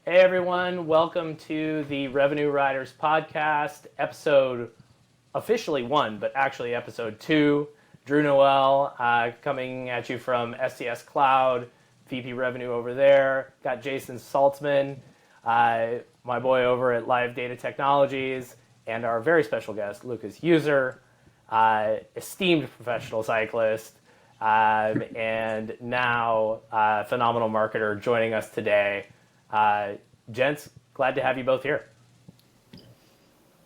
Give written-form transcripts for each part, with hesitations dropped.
Hey everyone, welcome to the Revenue Riders podcast, episode officially 1, but actually episode 2. Drew Noel coming at you from SCS Cloud, VP Revenue over there. Got Jason Saltzman, my boy over at Live Data Technologies, and our very special guest, Lucas Euser, esteemed professional cyclist, and now phenomenal marketer joining us today. Gents, glad to have you both here.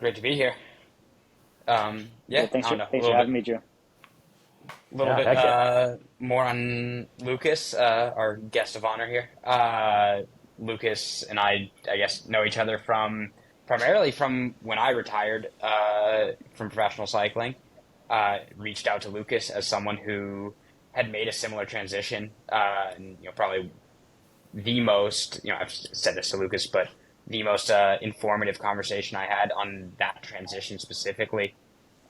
Great to be here. Thanks for having me, Drew. A little bit more on Lucas, our guest of honor here. Lucas and I guess, know each other primarily from when I retired from professional cycling. Reached out to Lucas as someone who had made a similar transition, and probably the most, I've said this to Lucas, but the most informative conversation I had on that transition specifically,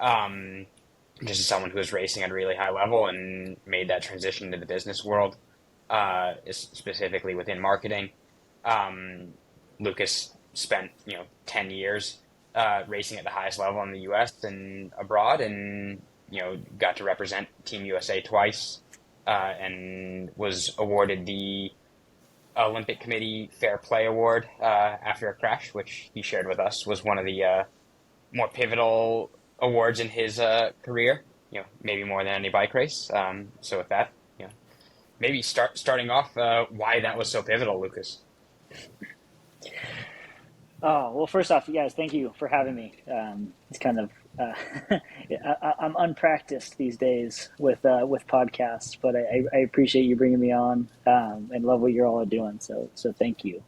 just as someone who was racing at a really high level and made that transition into the business world, specifically within marketing. Lucas spent 10 years racing at the highest level in the U.S. and abroad, and got to represent Team USA twice, and was awarded the Olympic Committee Fair Play Award after a crash, which he shared with us was one of the more pivotal awards in his career, maybe more than any bike race. So with that, maybe starting off, why that was so pivotal, Lucas. Oh, well, first off, you guys, thank you for having me. It's kind of, I'm unpracticed these days with podcasts, but I appreciate you bringing me on, and love what you're all doing. So thank you.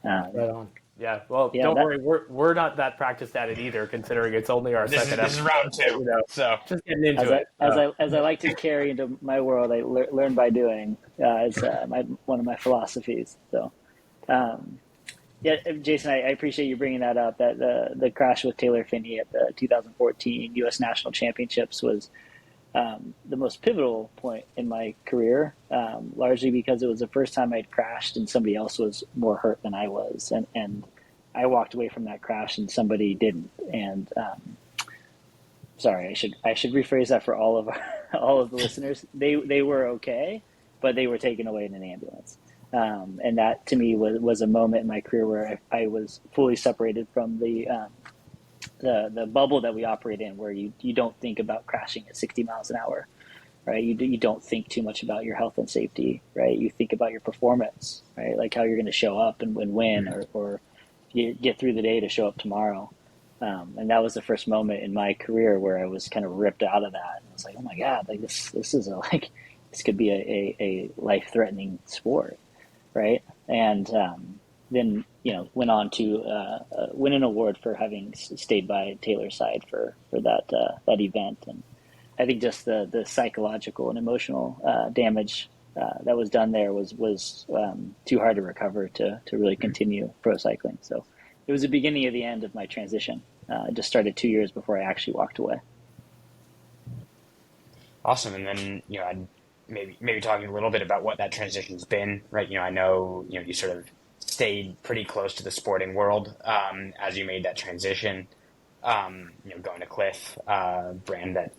Right on. Yeah. Well, don't worry. We're not that practiced at it either, considering it's only our second episode. This is round 2, so just getting into it. As I like to carry into my world, I learn by doing. Is one of my philosophies. So. Yeah, Jason, I appreciate you bringing that up. That the crash with Taylor Phinney at the 2014 U.S. National Championships was the most pivotal point in my career, largely because it was the first time I'd crashed and somebody else was more hurt than I was, and I walked away from that crash and somebody didn't. And sorry, I should rephrase that for all of the listeners. They were okay, but they were taken away in an ambulance. And that to me was a moment in my career where I was fully separated from the bubble that we operate in, where you don't think about crashing at 60 miles an hour, right? You don't think too much about your health and safety, right? You think about your performance, right? Like how you're going to show up and win, or you get through the day to show up tomorrow. And that was the first moment in my career where I was kind of ripped out of that. And I was like, oh my God, like this is this could be a life-threatening sport. Right. And then, went on to win an award for having stayed by Taylor's side for that event. And I think just the psychological and emotional damage that was done there was too hard to recover to really continue pro cycling. So it was the beginning of the end of my transition. I just started 2 years before I actually walked away. Awesome. And then, I'd maybe talking a little bit about what that transition's been, right? I know, you sort of stayed pretty close to the sporting world as you made that transition, going to Cliff, brand that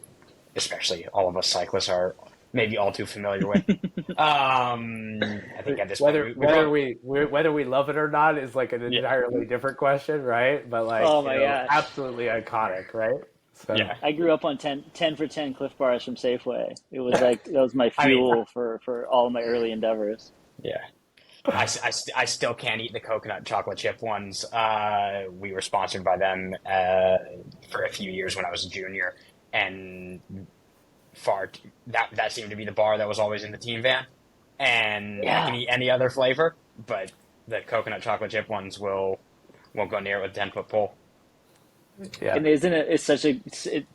especially all of us cyclists are maybe all too familiar with. I think at this point, whether we love it or not is like an entirely different question, right? But like, oh my gosh, absolutely iconic, right? So. Yeah, I grew up on 10 for 10 Cliff Bars from Safeway. It was like, that was my fuel for all of my early endeavors. Yeah. I still can't eat the coconut chocolate chip ones. We were sponsored by them for a few years when I was a junior, and that seemed to be the bar that was always in the team van. And I can eat any other flavor, but the coconut chocolate chip ones won't go near it with a 10-foot pole. Yeah. And isn't it?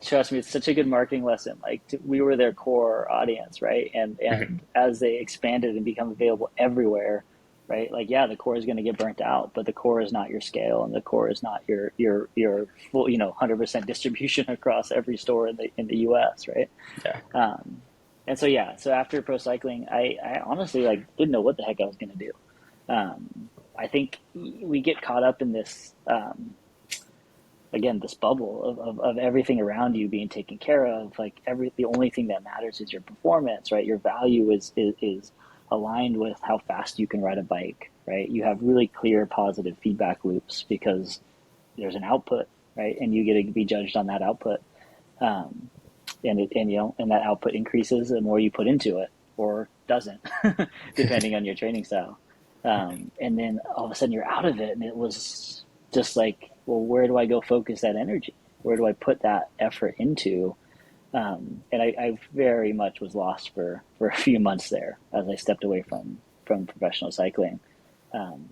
Trust me, it's such a good marketing lesson. Like we were their core audience, right? And as they expanded and become available everywhere, right? Like the core is going to get burnt out, but the core is not your scale, and the core is not your full 100% distribution across every store in the U.S., right? Yeah. And so after pro cycling, I honestly didn't know what the heck I was going to do. I think we get caught up in this, again, this bubble of everything around you being taken care of. Like the only thing that matters is your performance, right? Your value is aligned with how fast you can ride a bike, right? You have really clear positive feedback loops because there's an output, right? And you get to be judged on that output. And that output increases the more you put into it, or doesn't, depending on your training style. And then all of a sudden you're out of it, and it was just like, well, where do I go focus that energy? Where do I put that effort into? And I very much was lost for a few months there as I stepped away from professional cycling.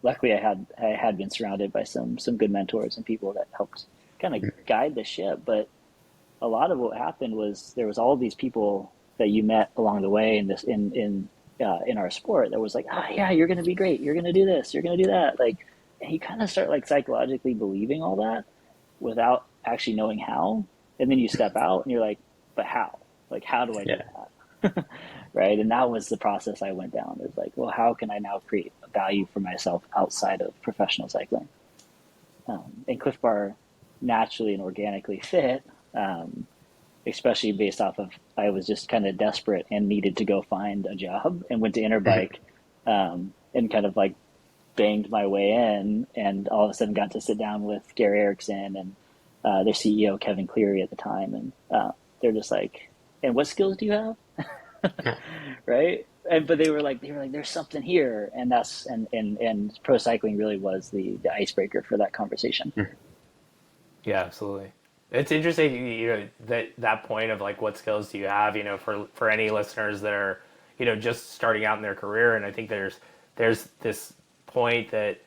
Luckily, I had been surrounded by some good mentors and people that helped kind of guide the ship. But a lot of what happened was there was all these people that you met along the way in our sport that was like, yeah, you're going to be great. You're going to do this. You're going to do that. Like, and you kind of start like psychologically believing all that without actually knowing how. And then you step out and you're like, but how? Like, how do I do that? Right. And that was the process I went down. It was like, well, how can I now create value for myself outside of professional cycling? And Cliff Bar naturally and organically fit, especially based off of I was just kind of desperate and needed to go find a job and went to Interbike and kind of like banged my way in, and all of a sudden got to sit down with Gary Erickson and their CEO Kevin Cleary at the time, and they're just like, and what skills do you have? Right? But they were like, there's something here, and that's and pro cycling really was the icebreaker for that conversation. Yeah, absolutely. It's interesting, that point of like, what skills do you have, for any listeners that are, just starting out in their career. And I think there's this point that,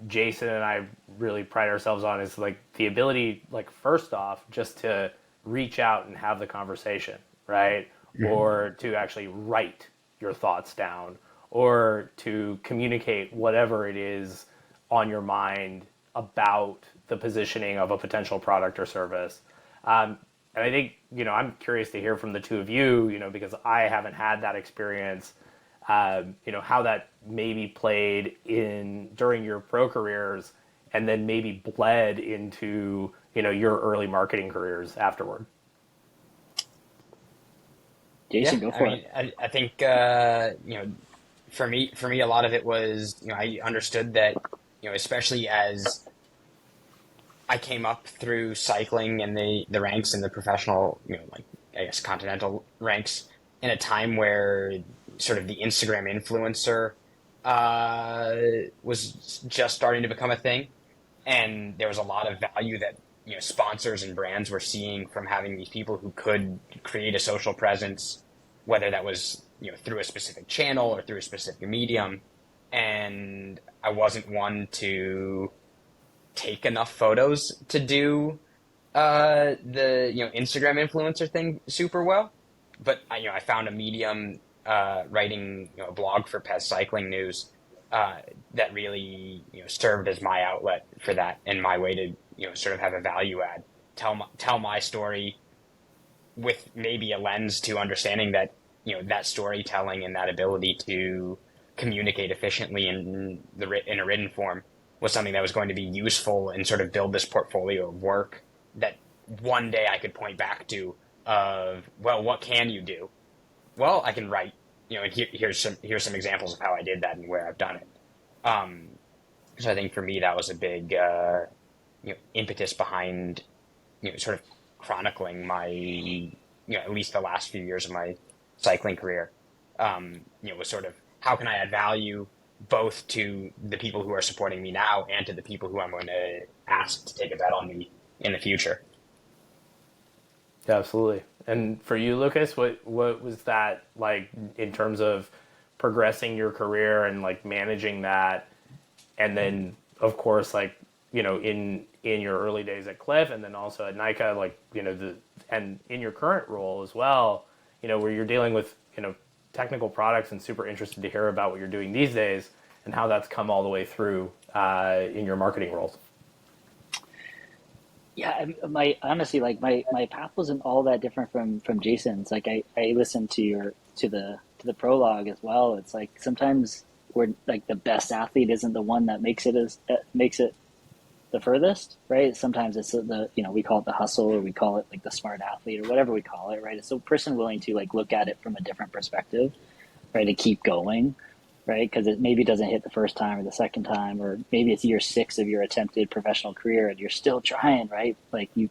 Jason and I really pride ourselves on, is like the ability, like, first off, just to reach out and have the conversation, right? Mm-hmm. Or to actually write your thoughts down, or to communicate whatever it is on your mind about the positioning of a potential product or service. And I think, I'm curious to hear from the two of you, because I haven't had that experience, how that maybe played during your pro careers, and then maybe bled into, your early marketing careers afterward. Jason, go for it. I think, for me, a lot of it was, I understood that, especially as I came up through cycling and the ranks in the professional, continental ranks, in a time where sort of the Instagram influencer was just starting to become a thing. And there was a lot of value that, sponsors and brands were seeing from having these people who could create a social presence, whether that was, through a specific channel or through a specific medium. And I wasn't one to take enough photos to do the Instagram influencer thing super well, but I found a medium writing a blog for Pez Cycling News that really served as my outlet for that, and my way to sort of have a value add, tell my story with maybe a lens to understanding that that storytelling and that ability to communicate efficiently in a written form was something that was going to be useful and sort of build this portfolio of work that one day I could point back to of, well, what can you do? Well, I can write, and here's some examples of how I did that and where I've done it. So I think for me, that was a big, impetus behind, sort of chronicling my, at least the last few years of my cycling career, was sort of, how can I add value both to the people who are supporting me now and to the people who I'm going to ask to take a bet on me in the future. Yeah, absolutely. And for you, Lucas, what was that like in terms of progressing your career and like managing that? And then, of course, like, in your early days at Cliff, and then also at Nika, like, and in your current role as well, where you're dealing with, technical products, and super interested to hear about what you're doing these days and how that's come all the way through in your marketing roles. Yeah, honestly, like my path wasn't all that different from Jason's. Like I listened to the prologue as well. It's like sometimes we're like the best athlete isn't the one that makes it the furthest, right? Sometimes it's we call it the hustle, or we call it like the smart athlete, or whatever we call it, right? It's a person willing to like look at it from a different perspective, right? To keep going, right? Because it maybe doesn't hit the first time or the second time, or maybe it's year 6 of your attempted professional career and you're still trying, right? Like you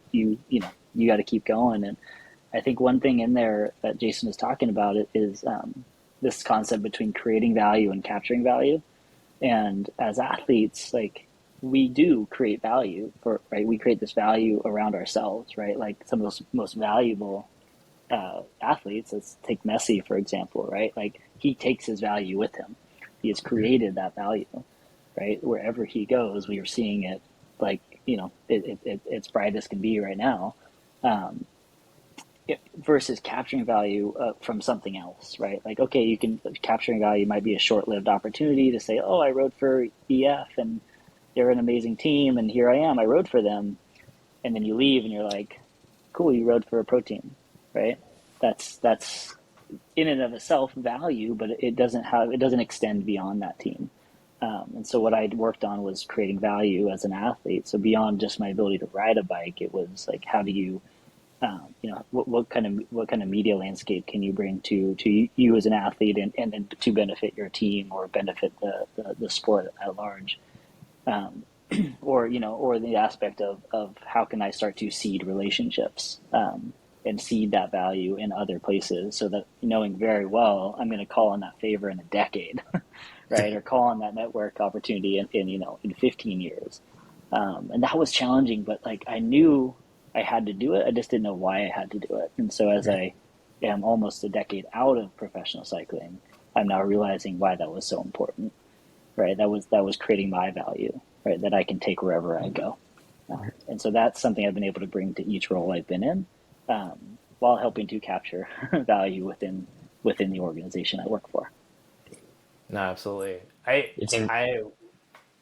got to keep going. And I think one thing in there that Jason was talking about is this concept between creating value and capturing value. And as athletes, like we do create value right? We create this value around ourselves, right? Like some of the most valuable athletes, let's take Messi, for example, right? Like he takes his value with him. He has created that value, right? Wherever he goes, we are seeing it like, it's bright as can be right now. Versus capturing value from something else, right? Like, okay, capturing value might be a short-lived opportunity to say, oh, I rode for EF and they're an amazing team, and here I am, I rode for them. And then you leave and you're like, cool, you rode for a pro team, right? That's in and of itself value, but it doesn't extend beyond that team. And so what I worked on was creating value as an athlete. So beyond just my ability to ride a bike, it was like, how do you, what kind of media landscape can you bring to you as an athlete, and to benefit your team or benefit the sport at large, or the aspect of how can I start to seed relationships, and seed that value in other places, so that knowing very well I'm going to call on that favor in a decade, right, or call on that network opportunity in 15 years, and that was challenging, but like I knew I had to do it. I just didn't know why I had to do it. And so as I am almost a decade out of professional cycling, I'm now realizing why that was so important, right? That was creating my value, right? That I can take wherever I go. And so that's something I've been able to bring to each role I've been in, while helping to capture value within the organization I work for. No, absolutely.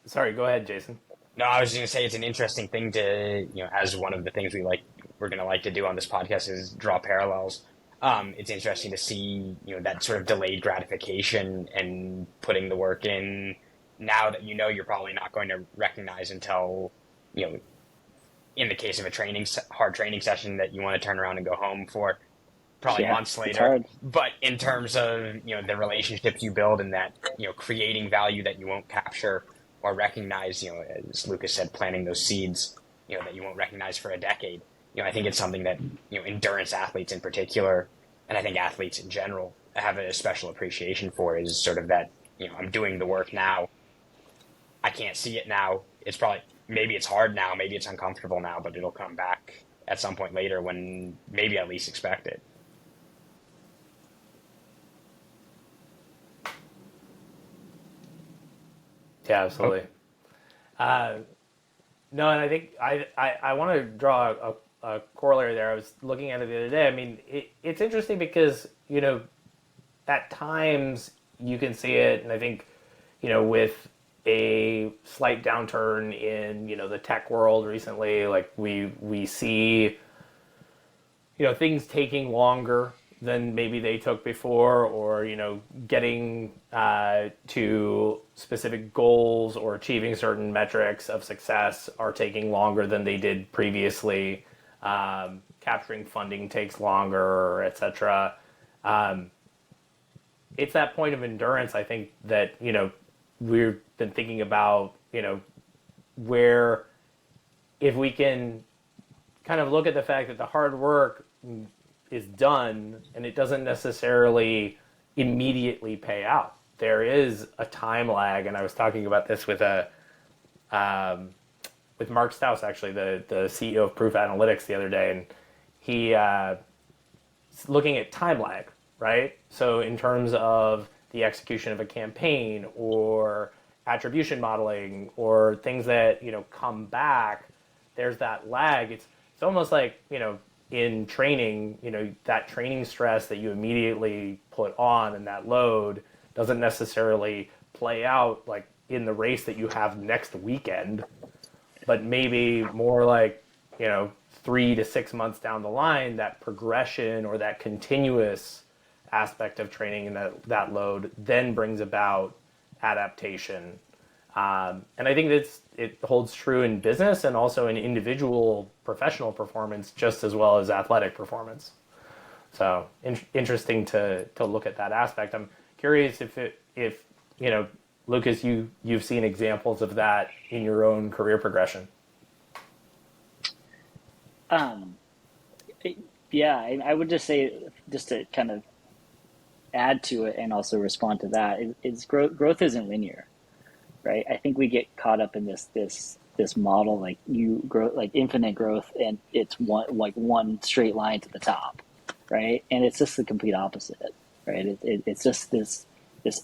Sorry, go ahead, Jason. No, I was just going to say it's an interesting thing to, as one of the things we're going to like to do on this podcast is draw parallels. It's interesting to see, that sort of delayed gratification and putting the work in now that you're probably not going to recognize until, in the case of a hard training session that you want to turn around and go home for probably months later. But in terms of, the relationships you build and that, creating value that you won't capture or recognize, as Lucas said, planting those seeds, that you won't recognize for a decade. I think it's something that, endurance athletes in particular, and I think athletes in general have a special appreciation for, is sort of that, I'm doing the work now. I can't see it now. Maybe it's hard now, maybe it's uncomfortable now, but it'll come back at some point later when maybe I least expect it. Yeah, absolutely. No, and I think I want to draw a corollary there. I was looking at it the other day. I mean, it's interesting because, at times you can see it, and I think, with a slight downturn in, the tech world recently, like we see, things taking longer than maybe they took before, or getting to specific goals or achieving certain metrics of success are taking longer than they did previously. Capturing funding takes longer, etc. It's that point of endurance, I think, that we've been thinking about, where if we can kind of look at the fact that the hard work is done and it doesn't necessarily immediately pay out. There is a time lag, and I was talking about this with Mark Staus, actually, the CEO of Proof Analytics, the other day, and he looking at time lag, right? So in terms of the execution of a campaign or attribution modeling or things that come back, there's that lag. It's almost like in training, that training stress that you immediately put on and that load doesn't necessarily play out like in the race that you have next weekend, but maybe more like, 3 to 6 months down the line, that progression or that continuous aspect of training and that load then brings about adaptation. And I think it holds true in business and also in individual professional performance just as well as athletic performance. So interesting to look at that aspect. I'm curious if Lucas, you've seen examples of that in your own career progression. Yeah, I would just say, just to kind of add to it and also respond to that, is growth isn't linear, right? I think we get caught up in this model, like you grow, like infinite growth, and it's one straight line to the top, right? And it's just the complete opposite, right? It's just this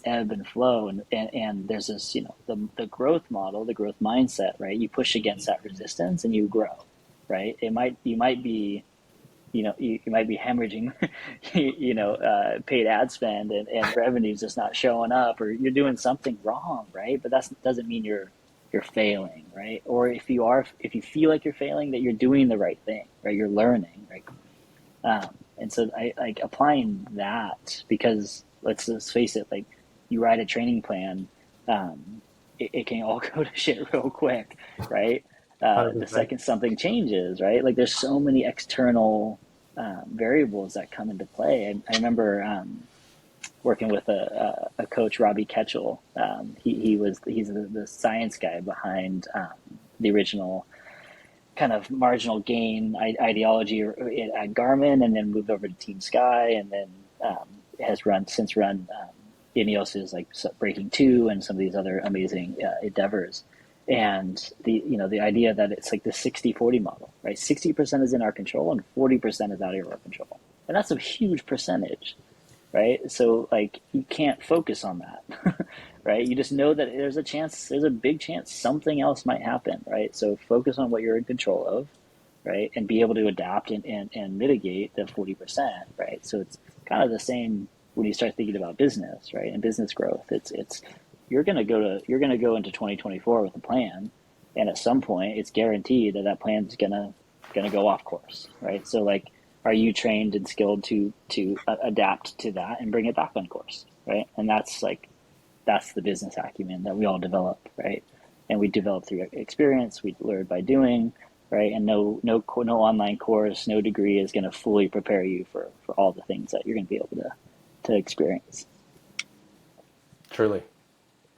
ebb and flow, and there's this, the growth model, the growth mindset, right? You push against that resistance and you grow, right? You might be you might be hemorrhaging, paid ad spend, and revenue's just not showing up, or you're doing something wrong, right? But that doesn't mean you're failing, right? Or if you feel like you're failing, that you're doing the right thing, right? You're learning, right? And so I like applying that, because let's face it, like you write a training plan, it can all go to shit real quick, right? The second something changes, right? Like there's so many external variables that come into play. I remember working with a coach, Robbie Ketchel. He's the science guy behind the original kind of marginal gain ideology at Garmin, and then moved over to Team Sky, and then has run Ineos's like Breaking Two and some of these other amazing endeavors. And the idea that it's like the 60-40 model, right? 60% is in our control and 40% is out of our control. And that's a huge percentage, right? So like you can't focus on that, right? You just know that there's a big chance something else might happen, right? So focus on what you're in control of, right? And be able to adapt and mitigate the 40%, right? So it's kind of the same when you start thinking about business, right? And business growth. It's you're gonna go into 2024 with a plan, and at some point it's guaranteed that plan's gonna go off course, right? So like, are you trained and skilled to adapt to that and bring it back on course, right? And that's the business acumen that we all develop, right? And we develop through experience. We learn by doing, right? And no online course, no degree is going to fully prepare you for all the things that you're going to be able to experience. Truly.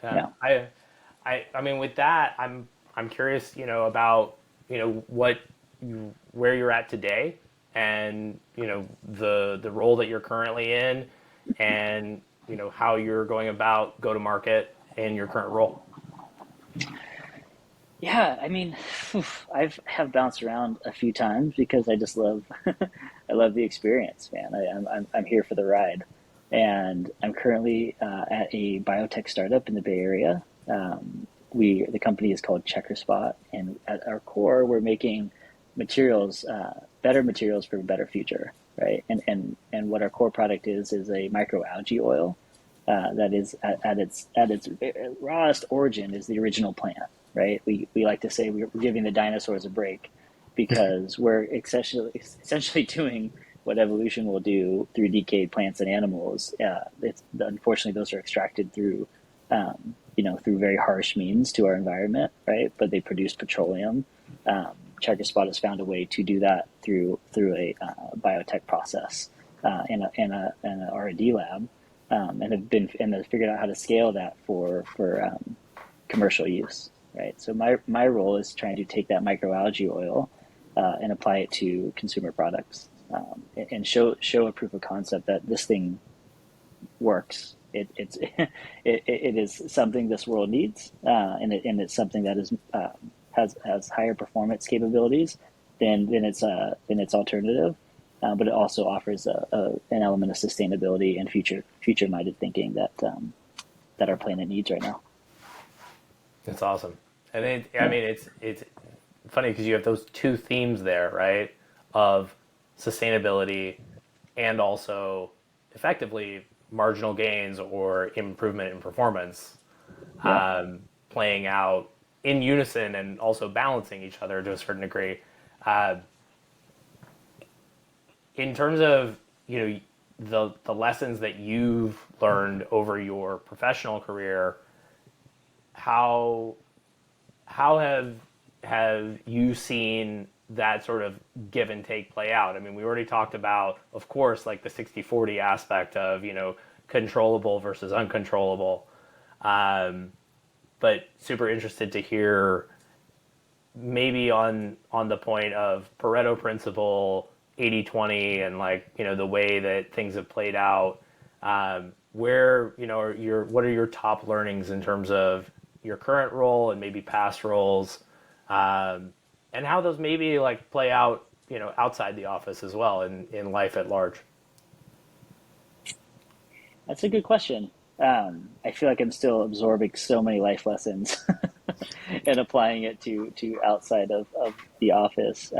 Yeah. I mean, with that, I'm curious, about, where you're at today, and, the role that you're currently in, and, how you're going about go to market in your current role. Yeah, I mean, I have bounced around a few times because I just love, I love the experience, man. I'm here for the ride, and I'm currently at a biotech startup in the Bay Area. The company is called CheckerSpot, and at our core, we're making materials, better materials for a better future, right? And what our core product is a microalgae oil that is at its rawest origin is the original plant. Right? We like to say we're giving the dinosaurs a break, because we're essentially doing what evolution will do through decayed plants and animals. Unfortunately, those are extracted through very harsh means to our environment, right? But they produce petroleum. CheckerSpot has found a way to do that through a biotech process in an R&D lab, and have figured out how to scale that for commercial use. Right. So my role is trying to take that microalgae oil and apply it to consumer products, and show a proof of concept that this thing works. It is something this world needs, and it's something that is has higher performance capabilities than its alternative, but it also offers an element of sustainability and future minded thinking that our planet needs right now. That's awesome. And it's funny because you have those two themes there, right? Of sustainability and also effectively marginal gains or improvement in performance, playing out in unison and also balancing each other to a certain degree. In terms of, the lessons that you've learned over your professional career, how have you seen that sort of give and take play out? I mean, we already talked about, of course, like the 60-40 aspect of, controllable versus uncontrollable. But super interested to hear maybe on the point of Pareto principle, 80-20, and like, the way that things have played out. Where, what are your top learnings in terms of your current role and maybe past roles, and how those maybe like play out, outside the office as well in life at large? That's a good question. I feel like I'm still absorbing so many life lessons and applying it to outside of the office.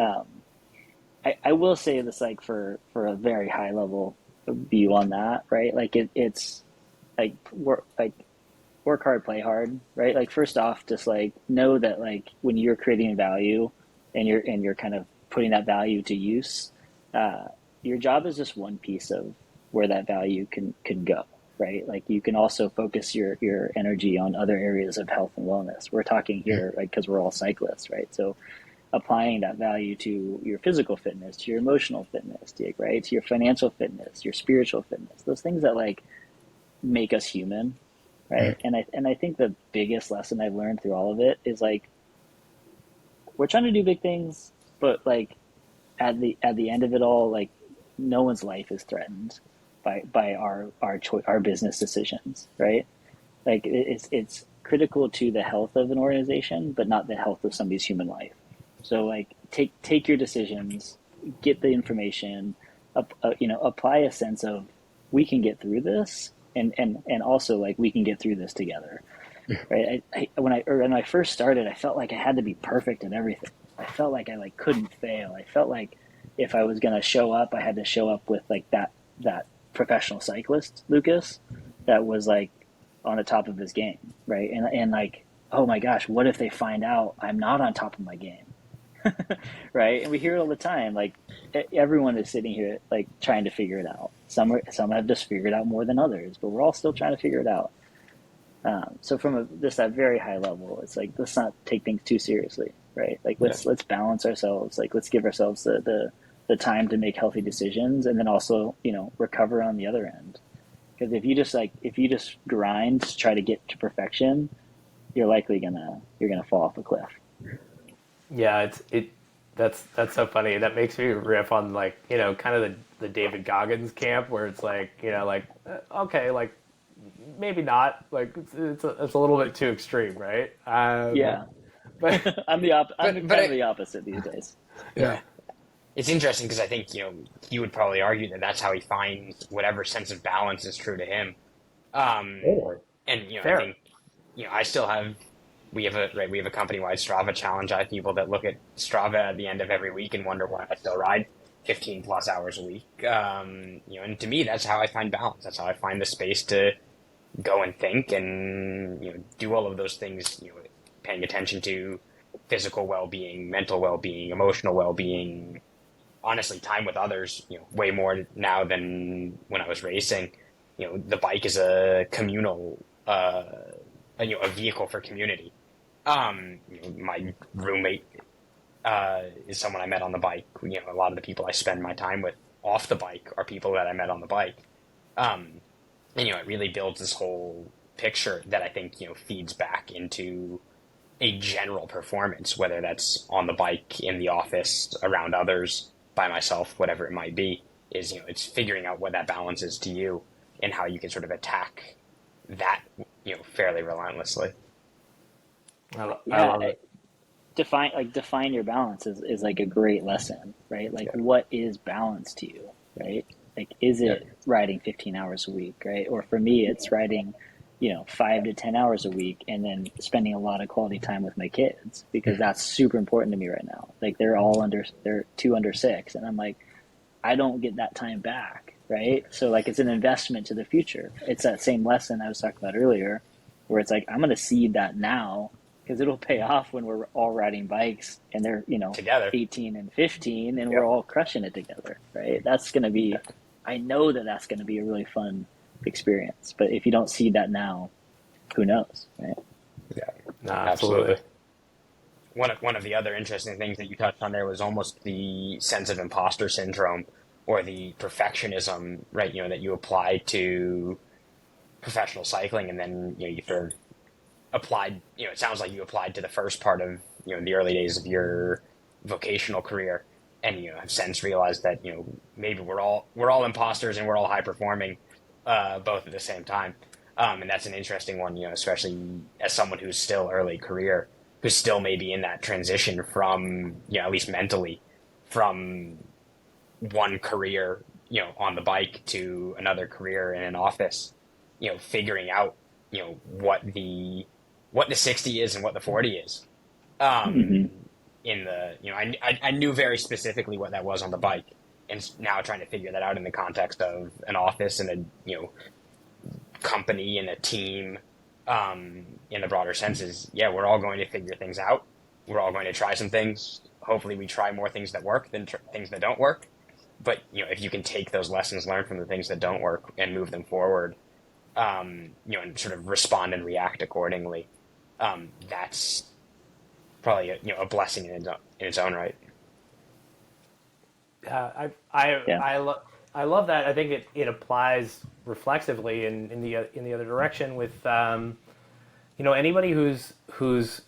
I will say this, like for a very high level view on that, right? Like it's like work hard, play hard, right? Like first off, just like know that like when you're creating value and you're kind of putting that value to use, your job is just one piece of where that value can go, right? Like you can also focus your energy on other areas of health and wellness. We're talking here, like, because we're all cyclists, right? So applying that value to your physical fitness, to your emotional fitness, right? To your financial fitness, your spiritual fitness, those things that like make us human, right? And I think the biggest lesson I've learned through all of it is like we're trying to do big things, but like at the end of it all, like no one's life is threatened by our business decisions, right? Like it's critical to the health of an organization, but not the health of somebody's human life. So like take your decisions, get the information, apply a sense of we can get through this, and also like we can get through this together, right? When I first started, I felt like I had to be perfect in everything. I felt like I like couldn't fail. I felt like if I was gonna show up, I had to show up with like that professional cyclist, Lucas, that was like on the top of his game, right? And like, oh my gosh, what if they find out I'm not on top of my game? Right? And we hear it all the time. Like everyone is sitting here like trying to figure it out. Some have just figured out more than others, but we're all still trying to figure it out. So from just that very high level, it's like let's not take things too seriously, right? Like let's balance ourselves. Like let's give ourselves the time to make healthy decisions, and then also recover on the other end. Because if you just grind to try to get to perfection, you're likely gonna fall off a cliff. Yeah, that's so funny. That makes me riff on like, kind of the David Goggins camp where it's like, okay, like maybe not, like it's a little bit too extreme, right? Yeah. But I'm kind of the opposite these days. Yeah. It's interesting because I think, you would probably argue that that's how he finds whatever sense of balance is true to him. And, Fair. I think, I still have, we have a company-wide Strava challenge. I have people that look at Strava at the end of every week and wonder why I still ride 15 plus hours a week. And to me, that's how I find balance. That's how I find the space to go and think and, do all of those things, paying attention to physical well-being, mental well-being, emotional well-being, honestly, time with others, way more now than when I was racing. The bike is a communal, a vehicle for community. My roommate is someone I met on the bike. A lot of the people I spend my time with off the bike are people that I met on the bike. And, it really builds this whole picture that I think, feeds back into a general performance, whether that's on the bike, in the office, around others, by myself, whatever it might be, is, it's figuring out what that balance is to you and how you can sort of attack that, fairly relentlessly. I love it. Define your balance is like a great lesson, right? Like what is balance to you, right? Like, is it riding 15 hours a week, right? Or for me, it's riding, 5 to 10 hours a week and then spending a lot of quality time with my kids because that's super important to me right now. Like they're 2 under 6 and I'm like, I don't get that time back, right? So like it's an investment to the future. It's that same lesson I was talking about earlier where it's like, I'm going to seed that now because it'll pay off when we're all riding bikes and they're, together 18 and 15 and we're all crushing it together, right? That's going to be, I know that's going to be a really fun experience. But if you don't see that now, who knows, right? Yeah, No, absolutely. One of the other interesting things that you touched on there was almost the sense of imposter syndrome or the perfectionism, right? That you apply to professional cycling, and then you sort of applied. It sounds like you applied to the first part of the early days of your vocational career, and have since realized that maybe we're all imposters and we're all high performing, both at the same time. And that's an interesting one, especially as someone who's still early career, who's still maybe in that transition from, at least mentally, from one career, on the bike to another career in an office, figuring out, what the 60 is and what the 40 is. Mm-hmm. In the, I knew very specifically what that was on the bike, and now trying to figure that out in the context of an office and a, company and a team, in the broader sense is, yeah, we're all going to figure things out. We're all going to try some things. Hopefully we try more things that work than things that don't work. But, if you can take those lessons learned from the things that don't work and move them forward, and sort of respond and react accordingly, that's probably a blessing in its own right. I love that. I think it applies reflexively in the other direction with anybody who's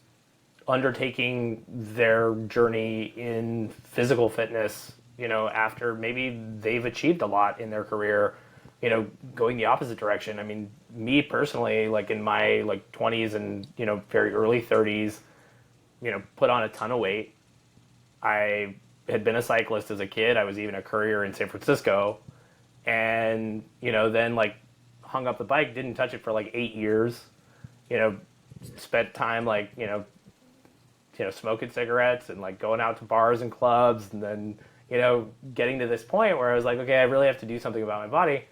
undertaking their journey in physical fitness, after maybe they've achieved a lot in their career, going the opposite direction. I mean, me personally, like in my 20s and very early 30s, put on a ton of weight. I had been a cyclist as a kid. I was even a courier in San Francisco, and then hung up the bike, didn't touch it for 8 years. Spent time smoking cigarettes and going out to bars and clubs, and then getting to this point where I was like, okay, I really have to do something about my body.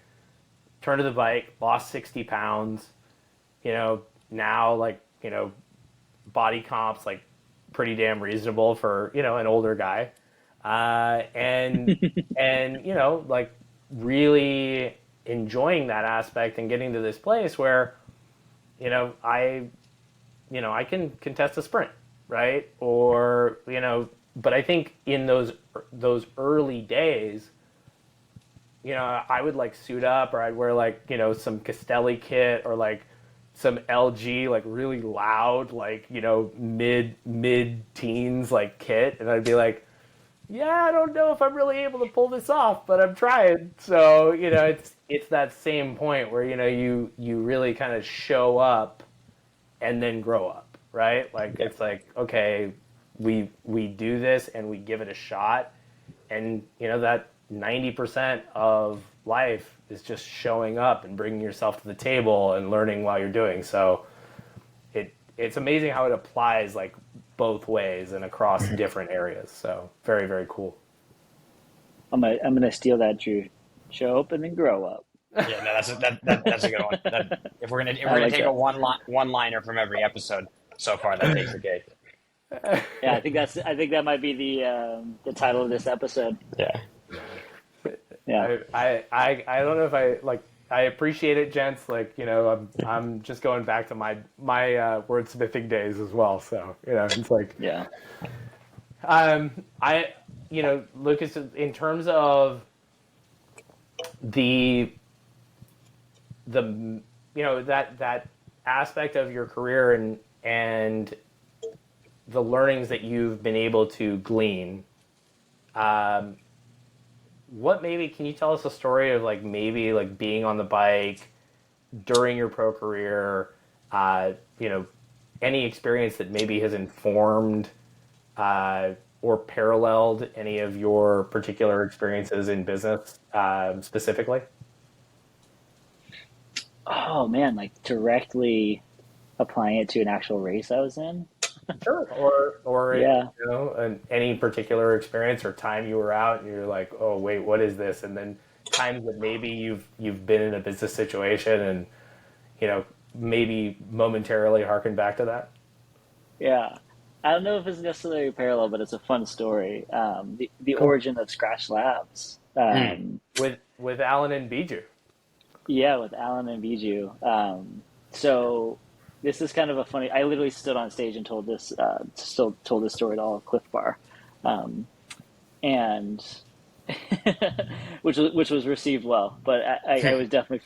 Turned to the bike, lost 60 pounds. Now body comps pretty damn reasonable for an older guy, and really enjoying that aspect and getting to this place where I can contest a sprint, right? Or but I think in those early days, I would suit up, or I'd wear some Castelli kit, or some LG really loud mid teens kit, and I'd be like, yeah, I don't know if I'm really able to pull this off, but I'm trying. So it's that same point where you really kind of show up and then grow up, right? It's okay, we do this and we give it a shot, and that 90% of life is just showing up and bringing yourself to the table and learning while you're doing. So it's amazing how it applies both ways and across different areas. So very, very cool. I'm gonna steal that, Drew. Show up and then grow up. Yeah, no, that's a good one. If we're gonna take a one liner from every episode so far, that takes the cake. Yeah, I think that might be the title of this episode. Yeah. Yeah. I don't know if I appreciate it, gents. I'm just going back to my wordsmithing days as well. So it's Yeah. Lucas, in terms of the that aspect of your career and the learnings that you've been able to glean, can you tell us a story of maybe being on the bike during your pro career, any experience that maybe has informed or paralleled any of your particular experiences in business, specifically? Oh man, directly applying it to an actual race I was in. Sure. Or Yeah. any particular experience or time you were out and you're like, oh wait, what is this? And then times that maybe you've been in a business situation and maybe momentarily harken back to that. Yeah. I don't know if it's necessarily parallel, but it's a fun story. The origin of Scratch Labs. With Alan and Bijou. Yeah, with Alan and Bijou. So this is kind of a funny. I literally stood on stage and told this, still told this story to all of Cliff Bar, and which was received well. But I was definitely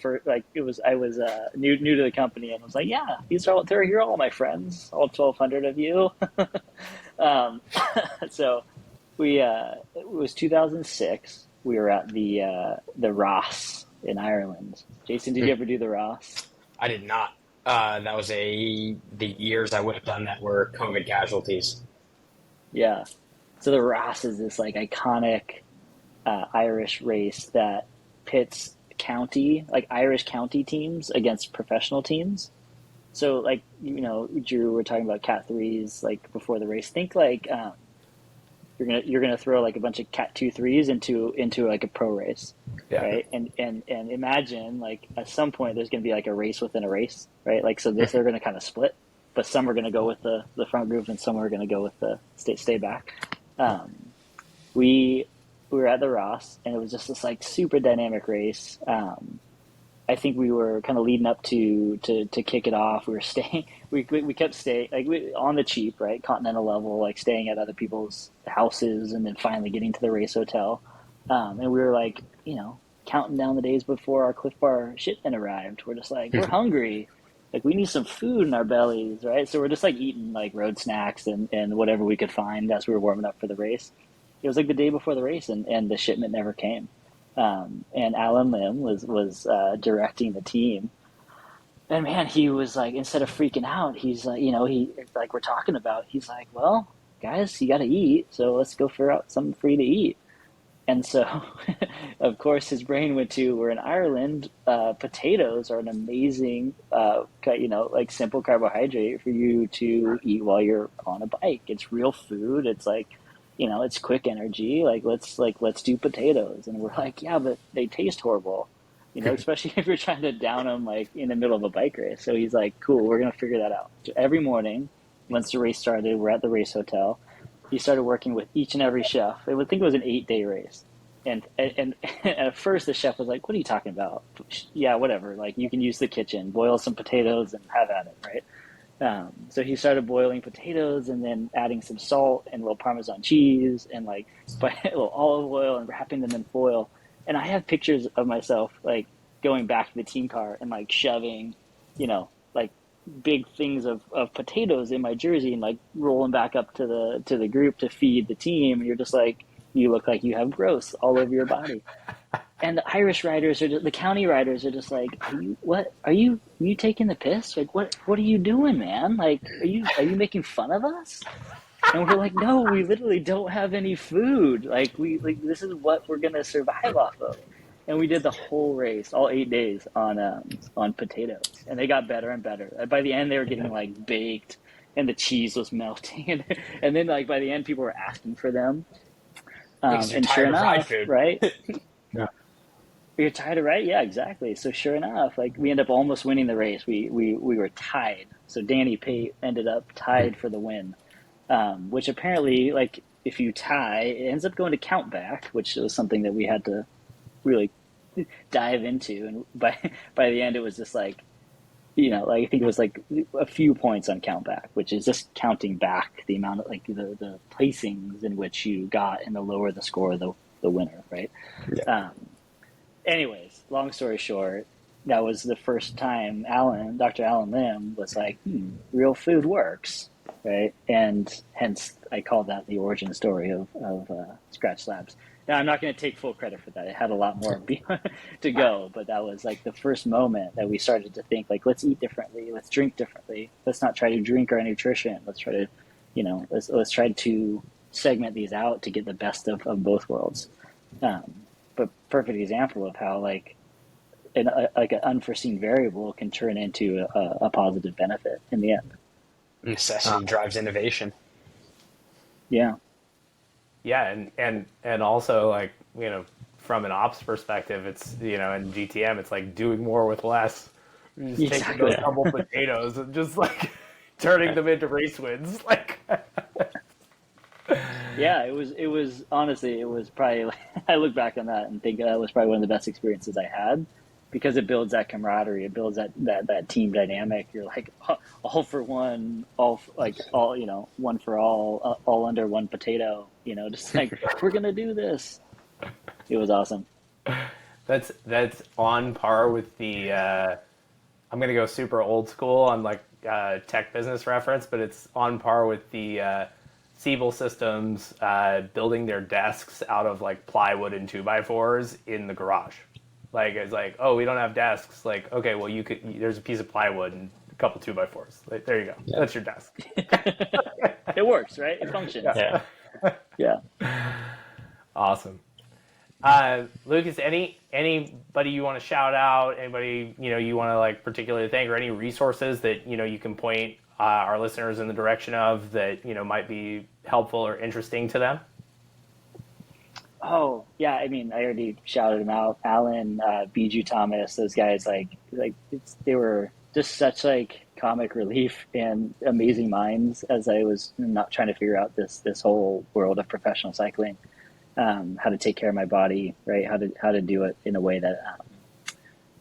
I was new to the company and was like, yeah, you're all my friends, all 1,200 of you. um, so it was 2006. We were at the Ross in Ireland. Jason, did you ever do the Ross? I did not. That was the years I would have done that were COVID casualties. Yeah. So the Ross is this like iconic Irish race that pits Irish county teams against professional teams. So like, Drew, we're talking about Cat 3s like before the race. Think like you're gonna throw like a bunch of Cat 2 3s into like a pro race, right? And imagine like at some point there's gonna be like a race within a race, right? Like so they're gonna kind of split, but some are gonna go with the front group and some are gonna go with the stay back. We were at the Ross and it was just this like super dynamic race. I think we were kind of leading up to kick it off. We were staying. We kept staying on the cheap, right? Continental level, like staying at other people's houses, and then finally getting to the race hotel. And we were like, counting down the days before our Cliff Bar shipment arrived. We're just like, we're hungry. Like we need some food in our bellies, right? So we're just like eating like road snacks and whatever we could find as we were warming up for the race. It was like the day before the race, and the shipment never came. And Alan Lim was directing the team, and man, he was like, instead of freaking out, he's like, we're talking about, he's like, well, guys, you got to eat, so let's go figure out something for you to eat. And so, of course, his brain went to, we're in Ireland, potatoes are an amazing, simple carbohydrate for you to eat while you're on a bike. It's real food. It's like, it's quick energy. Like, let's do potatoes. And we're like, yeah, but they taste horrible, especially if you're trying to down them like in the middle of a bike race. So he's like, cool, we're going to figure that out. So every morning, once the race started, we're at the race hotel. He started working with each and every chef. I would think it was an 8-day race. And at first the chef was like, what are you talking about? Yeah, whatever. Like you can use the kitchen, boil some potatoes and have at it, right? So he started boiling potatoes and then adding some salt and a little Parmesan cheese and like a little olive oil and wrapping them in foil. And I have pictures of myself like going back to the team car and like shoving, like big things of potatoes in my jersey and like rolling back up to the group to feed the team. And you're just like, you look like you have gross all over your body. And the Irish riders the county riders are just like, are you taking the piss? Like, what are you doing, man? Like, are you making fun of us? And we're like, no, we literally don't have any food. Like this is what we're going to survive off of. And we did the whole race, all 8 days on potatoes, and they got better and better. By the end, they were getting like baked, and the cheese was melting, and then like by the end, people were asking for them. And sure enough, right? Yeah. You're tired of right? Yeah, exactly. So sure enough, like we end up almost winning the race. We were tied. So Danny Pate ended up tied for the win, which apparently, like if you tie, it ends up going to count back, which was something that we had to really dive into. And by the end, it was just like, I think it was like a few points on count back, which is just counting back the amount of like the placings in which you got, and the lower the score, the winner, right? Yeah. Anyways, long story short, that was the first time Dr. Alan Lim was like, real food works, right? And hence I call that the origin story of Scratch Labs. Now, I'm not going to take full credit for that. It had a lot more to go, but that was like the first moment that we started to think like, let's eat differently, let's drink differently. Let's not try to drink our nutrition. Let's try to, let's try to segment these out to get the best of both worlds. But perfect example of how like an unforeseen variable can turn into a positive benefit in the end. Necessity drives innovation. Yeah. Yeah, and also like, from an ops perspective, it's, in GTM, it's like doing more with less. You're just taking those double potatoes and just like turning them into race wins. Like, yeah, it was honestly, it was probably, I look back on that and think that was probably one of the best experiences I had. because it builds that camaraderie, it builds that team dynamic. You're like all for one, one for all under one potato. Just like we're gonna do this. It was awesome. That's on par with the. I'm gonna go super old school on like tech business reference, but it's on par with the Siebel Systems building their desks out of like plywood and 2x4s in the garage. Like it's like, oh, we don't have desks. Like, okay, well there's a piece of plywood and a couple 2x4s. Like, there you go. Yeah. That's your desk. It works, right? It functions. Yeah. Awesome. Lucas, anybody you want to shout out? Anybody you want to like particularly thank, or any resources that you can point our listeners in the direction of that might be helpful or interesting to them? Oh yeah, I mean, I already shouted them out. Alan, Bijou Thomas, those guys, they were just such like comic relief and amazing minds as I was not trying to figure out this whole world of professional cycling. How to take care of my body, right? How to do it in a way that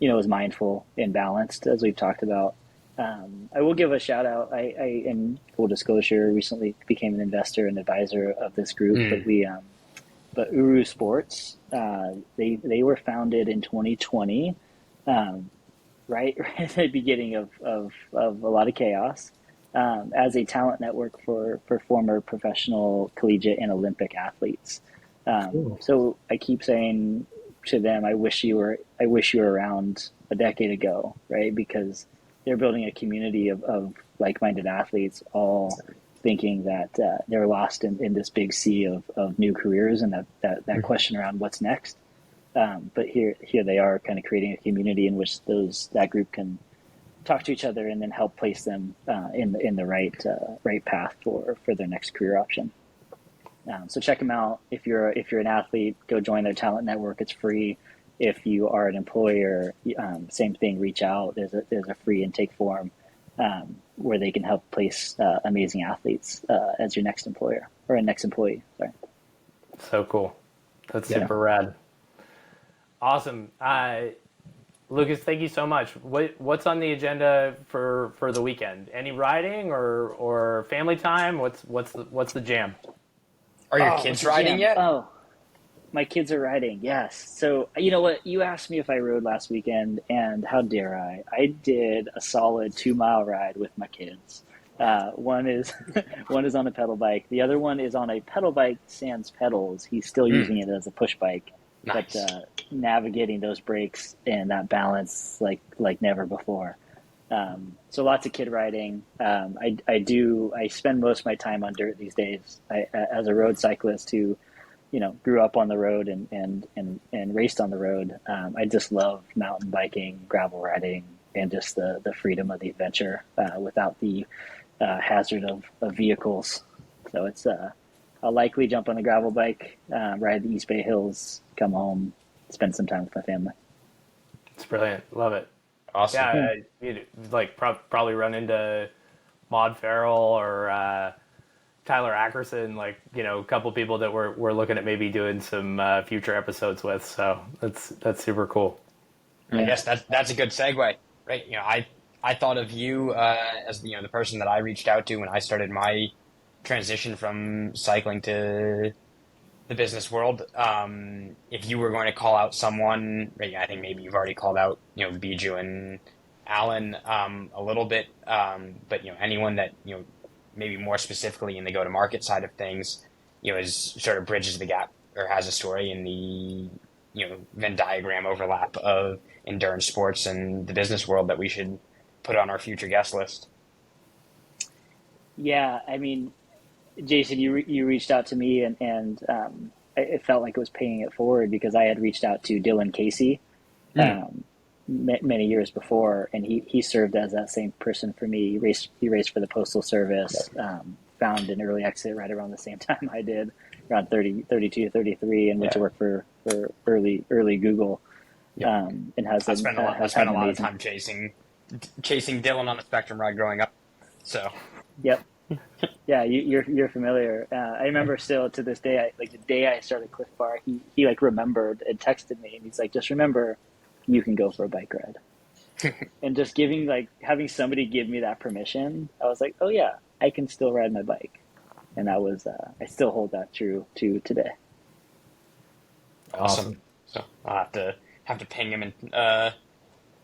is mindful and balanced, as we've talked about. I will give a shout out. I in full disclosure, recently became an investor and advisor of this group, but Uru Sports, they were founded in 2020, right at the beginning of a lot of chaos, as a talent network for former professional, collegiate, and Olympic athletes. So I keep saying to them, I wish you were around a decade ago, right? Because they're building a community of like-minded athletes, all thinking that they're lost in this big sea of new careers and that question around what's next. But here they are, kind of creating a community in which that group can talk to each other and then help place them in the right path for their next career option. So check them out. If you're an athlete, go join their talent network. It's free. If you are an employer, same thing. Reach out. There's a free intake form where they can help place amazing athletes as your next employer or a next employee. Sorry. So cool. That's super rad. Awesome. Lucas, thank you so much. What's on the agenda for the weekend? Any riding or family time? What's the jam? Are your kids riding yet? Oh, my kids are riding, yes. So, you know what? You asked me if I rode last weekend, and how dare I? I did a solid 2-mile ride with my kids. One is on a pedal bike. The other one is on a pedal bike sans pedals. He's still using it as a push bike. Nice. But navigating those brakes and that balance like never before. So lots of kid riding. I spend most of my time on dirt these days. As a road cyclist who, grew up on the road and raced on the road. I just love mountain biking, gravel riding, and just the freedom of the adventure without the hazard of vehicles. So it's I'll likely jump on a gravel bike, ride the East Bay Hills, come home, spend some time with my family. It's brilliant. Love it. Awesome. Yeah, you'd probably run into Maud Farrell or Tyler Ackerson, a couple people that we're looking at maybe doing some future episodes with. So that's super cool. I guess that's a good segue, right? I thought of you as the person that I reached out to when I started my transition from cycling to the business world. If you were going to call out someone, right, I think maybe you've already called out, Bijou and Alan a little bit, but anyone that maybe more specifically in the go-to-market side of things, is sort of bridges the gap or has a story in the Venn diagram overlap of endurance sports and the business world that we should put on our future guest list. Yeah, I mean, Jason, you reached out to me and it felt like it was paying it forward because I had reached out to Dylan Casey many years before, and he served as that same person for me. He raced for the Postal Service, found an early exit right around the same time I did, around 32, 33, and went to work for early Google. And I spent a lot of time chasing Dylan on a Spectrum ride growing up. So. Yep. Yeah, you're familiar. I remember still to this day, the day I started Cliff Bar, he remembered and texted me, and he's like, just remember, you can go for a bike ride. And just having somebody give me that permission, I was like, oh yeah, I can still ride my bike. And that was, I still hold that true to today. Awesome. So I'll have to ping him and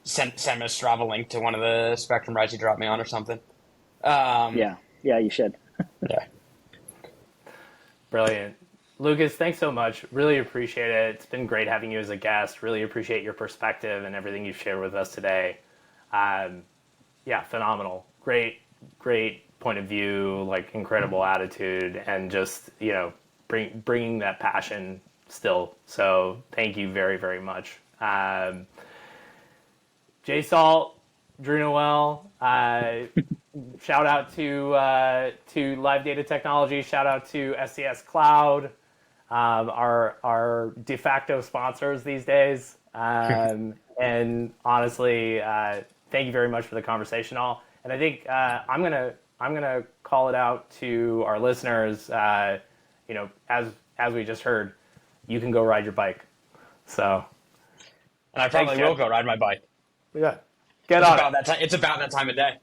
send him a Strava link to one of the Spectrum rides he dropped me on or something. Yeah, you should. Yeah. Brilliant. Lucas, thanks so much. Really appreciate it. It's been great having you as a guest. Really appreciate your perspective and everything you've shared with us today. Yeah, phenomenal. Great point of view, like incredible attitude, and just, bringing that passion still. So thank you very, very much. Jay Salt, Drew Noel, shout out to Live Data Technology. Shout out to SCS Cloud, our de facto sponsors these days. And honestly, thank you very much for the conversation, all. And I think I'm gonna call it out to our listeners. As we just heard, you can go ride your bike. So, and I probably will go ride my bike. Yeah, get on it. It's about that time of day.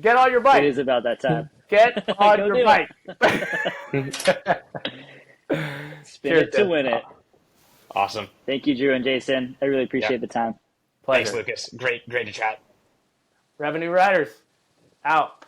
Get on your bike. It is about that time. Get on your bike. Spin it to win it. Awesome. Thank you, Drew and Jason. I really appreciate the time. Pleasure. Thanks, Lucas. Great to chat. Revenue Riders, out.